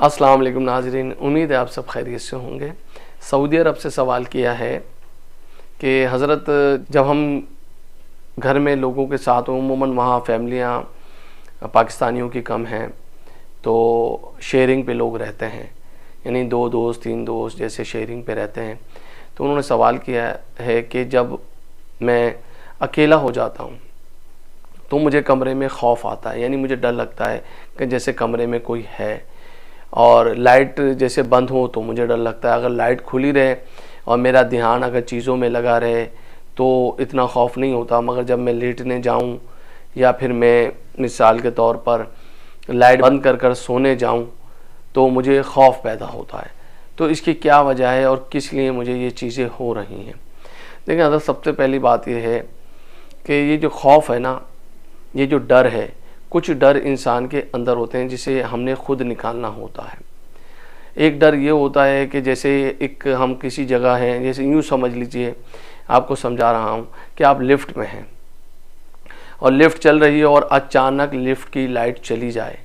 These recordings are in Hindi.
अस्सलाम वालेकुम नाज़रीन, उम्मीद है आप सब खैरियत से होंगे। सऊदी अरब से सवाल किया है कि हज़रत जब हम घर में लोगों के साथ उमूमन वहाँ फैमिलियाँ पाकिस्तानियों की कम हैं, तो शेयरिंग पे लोग रहते हैं, यानी 2 दोस्त 3 दोस्त जैसे शेयरिंग पे रहते हैं। तो उन्होंने सवाल किया है कि जब मैं अकेला हो जाता हूँ तो मुझे कमरे में खौफ आता है, यानी मुझे डर लगता है कि जैसे कमरे में कोई है, और लाइट जैसे बंद हो तो मुझे डर लगता है। अगर लाइट खुली रहे और मेरा ध्यान अगर चीज़ों में लगा रहे तो इतना खौफ नहीं होता, मगर जब मैं लेटने जाऊं या फिर मैं मिसाल के तौर पर लाइट बंद कर कर सोने जाऊं तो मुझे खौफ पैदा होता है। तो इसकी क्या वजह है और किस लिए मुझे ये चीज़ें हो रही हैं? देखिए हज़रत, सबसे पहली बात यह है कि ये जो खौफ है ना, ये जो डर है, कुछ डर इंसान के अंदर होते हैं जिसे हमने खुद निकालना होता है। एक डर ये होता है कि जैसे एक हम किसी जगह हैं, जैसे यूँ समझ लीजिए, आपको समझा रहा हूँ कि आप लिफ्ट में हैं और लिफ्ट चल रही है और अचानक लिफ्ट की लाइट चली जाए।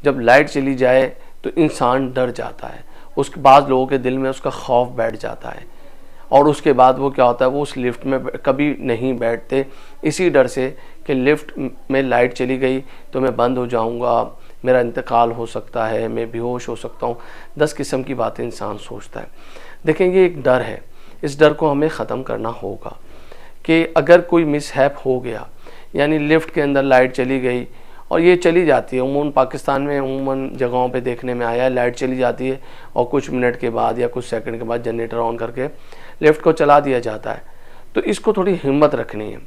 जब लाइट चली जाए तो इंसान डर जाता है, उसके बाद लोगों के दिल में उसका खौफ बैठ जाता है, और उसके बाद वो क्या होता है, वो उस लिफ्ट में कभी नहीं बैठते, इसी डर से कि लिफ्ट में लाइट चली गई तो मैं बंद हो जाऊंगा, मेरा इंतकाल हो सकता है, मैं बेहोश हो सकता हूँ। 10 किस्म की बातें इंसान सोचता है। देखें, ये एक डर है, इस डर को हमें ख़त्म करना होगा कि अगर कोई मिसहैप हो गया, यानी लिफ्ट के अंदर लाइट चली गई, और ये चली जाती है उमूमन पाकिस्तान में, उमूमन जगहों पे देखने में आया है, लाइट चली जाती है और कुछ मिनट के बाद या कुछ सेकंड के बाद जनरेटर ऑन करके लिफ्ट को चला दिया जाता है। तो इसको थोड़ी हिम्मत रखनी है।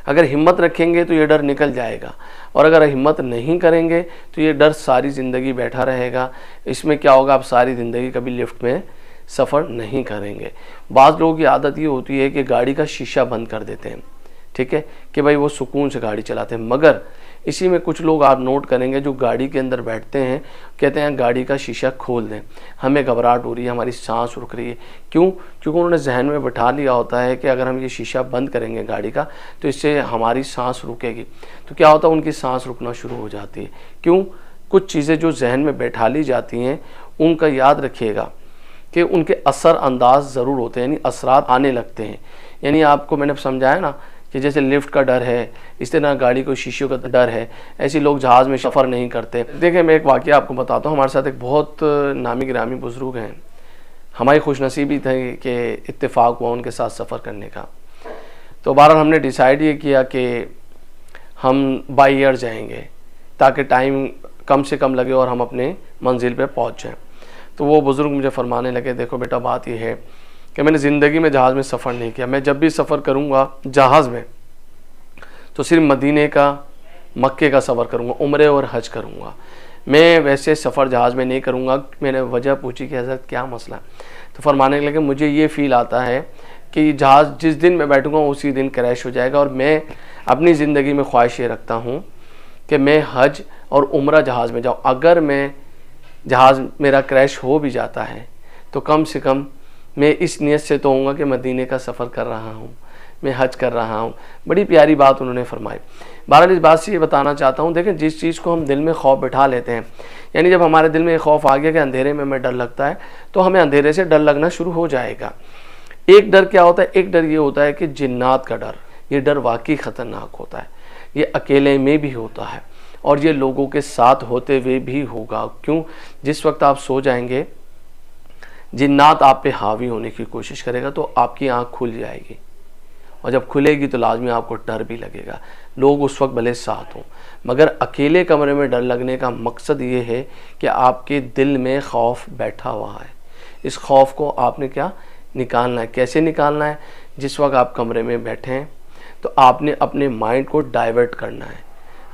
अगर हिम्मत रखेंगे तो ये डर निकल जाएगा, और अगर हिम्मत नहीं करेंगे तो ये डर सारी ज़िंदगी बैठा रहेगा। इसमें क्या होगा, आप सारी ज़िंदगी कभी लिफ्ट में सफ़र नहीं करेंगे। बाज़ लोगों की आदत ये होती है कि गाड़ी का शीशा बंद कर देते हैं, ठीक है, कि भाई वो सुकून से गाड़ी चलाते हैं। मगर इसी में कुछ लोग आप नोट करेंगे जो गाड़ी के अंदर बैठते हैं, कहते हैं गाड़ी का शीशा खोल दें, हमें घबराहट हो रही है, हमारी सांस रुक रही है। क्यों? क्योंकि उन्होंने जहन में बैठा लिया होता है कि अगर हम ये शीशा बंद करेंगे गाड़ी का तो इससे हमारी सांस रुकेगी। तो क्या होता है, उनकी सांस रुकना शुरू हो जाती है। क्यों? कुछ चीज़ें जो जहन में बैठा ली जाती हैं उनका याद रखिएगा कि उनके असर अंदाज ज़रूर होते हैं, यानी असरात आने लगते हैं। यानी आपको मैंने समझाया ना कि जैसे लिफ्ट का डर है, इस तरह गाड़ी को शीशों का डर है, ऐसे लोग जहाज़ में सफ़र नहीं करते। देखिए, मैं एक वाक़या आपको बताता हूँ। हमारे साथ एक बहुत नामी गिरामी बुज़ुर्ग हैं, हमारी खुशनसीबी थी कि इत्तेफाक हुआ उनके साथ सफ़र करने का। तो बहरहाल हमने डिसाइड ये किया कि हम बाई एयर जाएंगे ताकि टाइम कम से कम लगे और हम अपने मंजिल पर पहुँच जाएँ। तो वो बुज़ुर्ग मुझे फरमाने लगे, देखो बेटा, बात यह है कि मैंने ज़िंदगी में जहाज़ में सफ़र नहीं किया। मैं जब भी सफ़र करूँगा जहाज़ में तो सिर्फ मदीने का, मक्के का सफ़र करूँगा, उम्रे और हज करूँगा। मैं वैसे सफ़र जहाज़ में नहीं करूँगा। मैंने वजह पूछी कि हज़रत क्या मसला है? तो फरमाने लगे, मुझे ये फ़ील आता है कि जहाज़ जिस दिन मैं बैठूँगा उसी दिन क्रैश हो जाएगा, और मैं अपनी ज़िंदगी में ख्वाहिश ये रखता हूँ कि मैं हज और उम्रा जहाज़ में जाऊँ। अगर मैं जहाज़ मेरा क्रैश हो भी जाता है तो कम से कम मैं इस नियत से तो होऊंगा कि मदीने का सफ़र कर रहा हूँ, मैं हज कर रहा हूँ। बड़ी प्यारी बात उन्होंने फरमाई। बहरहाल इस बात से ये बताना चाहता हूँ, देखें, जिस चीज़ को हम दिल में खौफ बैठा लेते हैं, यानी जब हमारे दिल में खौफ आ गया कि अंधेरे में हमें डर लगता है, तो हमें अंधेरे से डर लगना शुरू हो जाएगा। एक डर क्या होता है? एक डर ये होता है कि जिन्नात का डर। ये डर वाकई ख़तरनाक होता है। ये अकेले में भी होता है और ये लोगों के साथ होते हुए भी होगा। क्यों? जिस वक्त आप सो जाएंगे, जिन्नात आप पे हावी होने की कोशिश करेगा तो आपकी आंख खुल जाएगी, और जब खुलेगी तो लाजमी आपको डर भी लगेगा। लोग उस वक्त भले साथ हों, मगर अकेले कमरे में डर लगने का मकसद ये है कि आपके दिल में खौफ बैठा हुआ है। इस खौफ को आपने क्या निकालना है? कैसे निकालना है? जिस वक्त आप कमरे में बैठे हैं तो आपने अपने माइंड को डाइवर्ट करना है।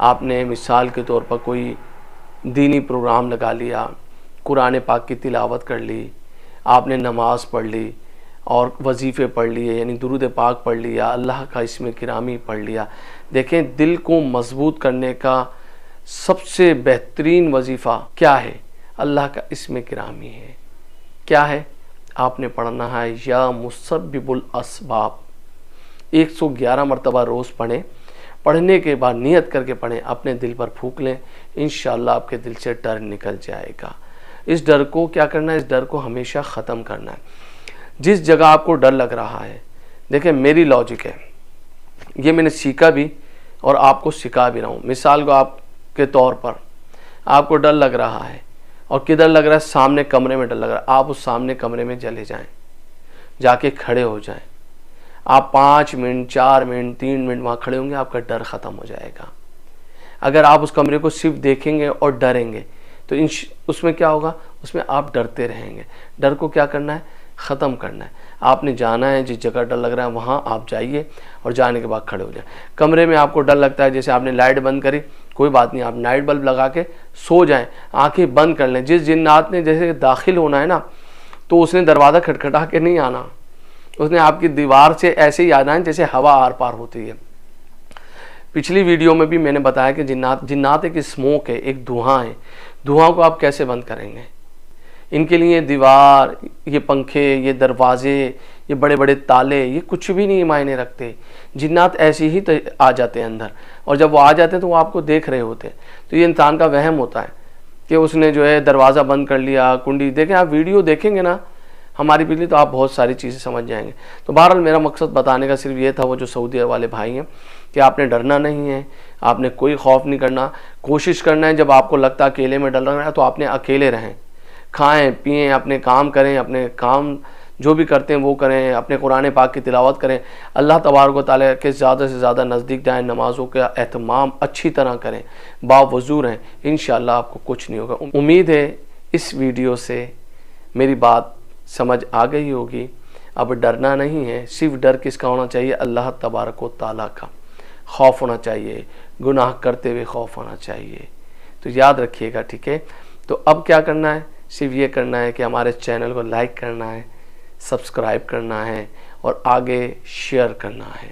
आपने मिसाल के तौर पर कोई दीनी प्रोग्राम लगा लिया, कुरान पाक की तिलावत कर ली, आपने नमाज पढ़ ली और वजीफ़े पढ़ लिए, यानी दुरूद पाक पढ़ लिया, अल्लाह का इसमें किरामी पढ़ लिया। देखें, दिल को मजबूत करने का सबसे बेहतरीन वजीफ़ा क्या है? अल्लाह का इसमें किरामी है। क्या है? आपने पढ़ना है या मुसब्बिबुल असबाब, 111 मरतबा रोज़ पढ़ें। पढ़ने के बाद नियत करके पढ़ें, अपने दिल पर फूंक लें, इंशाअल्लाह आपके दिल से डर निकल जाएगा। इस डर को क्या करना है, इस डर को हमेशा ख़त्म करना है। जिस जगह आपको डर लग रहा है, देखिए मेरी लॉजिक है, ये मैंने सीखा भी और आपको सिखा भी रहा हूँ। मिसाल को आपके तौर पर आपको डर लग रहा है, और किधर लग रहा है, सामने कमरे में डर लग रहा है, आप उस सामने कमरे में चले जाएं, जाके खड़े हो जाएं। आप 5 मिनट 4 मिनट 3 मिनट वहाँ खड़े होंगे, आपका डर ख़त्म हो जाएगा। अगर आप उस कमरे को सिर्फ देखेंगे और डरेंगे तो उसमें क्या होगा, उसमें आप डरते रहेंगे। डर को क्या करना है, ख़त्म करना है। आपने जाना है, जिस जगह डर लग रहा है वहाँ आप जाइए और जाने के बाद खड़े हो जाए। कमरे में आपको डर लगता है, जैसे आपने लाइट बंद करी, कोई बात नहीं, आप नाइट बल्ब लगा के सो जाएं, आंखें बंद कर लें। जिस जिन्नात ने जैसे दाखिल होना है ना, तो उसने दरवाज़ा खटखटा के नहीं आना, उसने आपकी दीवार से ऐसे ही आना है जैसे हवा आर पार होती है। पिछली वीडियो में भी मैंने बताया कि जिन्नात एक स्मोक है, एक धुआं है। धुआं को आप कैसे बंद करेंगे? इनके लिए दीवार, ये पंखे, ये दरवाजे, ये बड़े बड़े ताले, ये कुछ भी नहीं मायने रखते। जिन्नात ऐसे ही तो आ जाते हैं अंदर, और जब वो आ जाते हैं तो वो आपको देख रहे होते हैं। तो ये इंसान का वहम होता है कि उसने जो है दरवाज़ा बंद कर लिया, कुंडी। देखें, आप वीडियो देखेंगे ना हमारी पिछली, तो आप बहुत सारी चीज़ें समझ जाएंगे। तो बहरहाल मेरा मकसद बताने का सिर्फ ये था, वो जो सऊदी वाले भाई हैं, कि आपने डरना नहीं है, आपने कोई खौफ नहीं करना। कोशिश करना है, जब आपको लगता है अकेले में डर लग रहा है, तो आपने अकेले रहें, खाएं पिएं, अपने काम करें, अपने काम जो भी करते हैं वो करें, अपने कुरान पाक की तिलावत करें, अल्लाह तबारक व तआला के ज़्यादा से ज़्यादा नज़दीक जाएँ, नमाज़ों का एहतमाम अच्छी तरह करें, बावजूद रहें, इंशाअल्लाह आपको कुछ नहीं होगा। उम्मीद है इस वीडियो से मेरी बात समझ आ गई होगी। अब डरना नहीं है, सिर्फ डर किसका होना चाहिए, अल्लाह तबारक व तआला का खौफ होना चाहिए, गुनाह करते हुए खौफ होना चाहिए। तो याद रखिएगा, ठीक है। तो अब क्या करना है, सिर्फ ये करना है कि हमारे चैनल को लाइक करना है, सब्सक्राइब करना है और आगे शेयर करना है।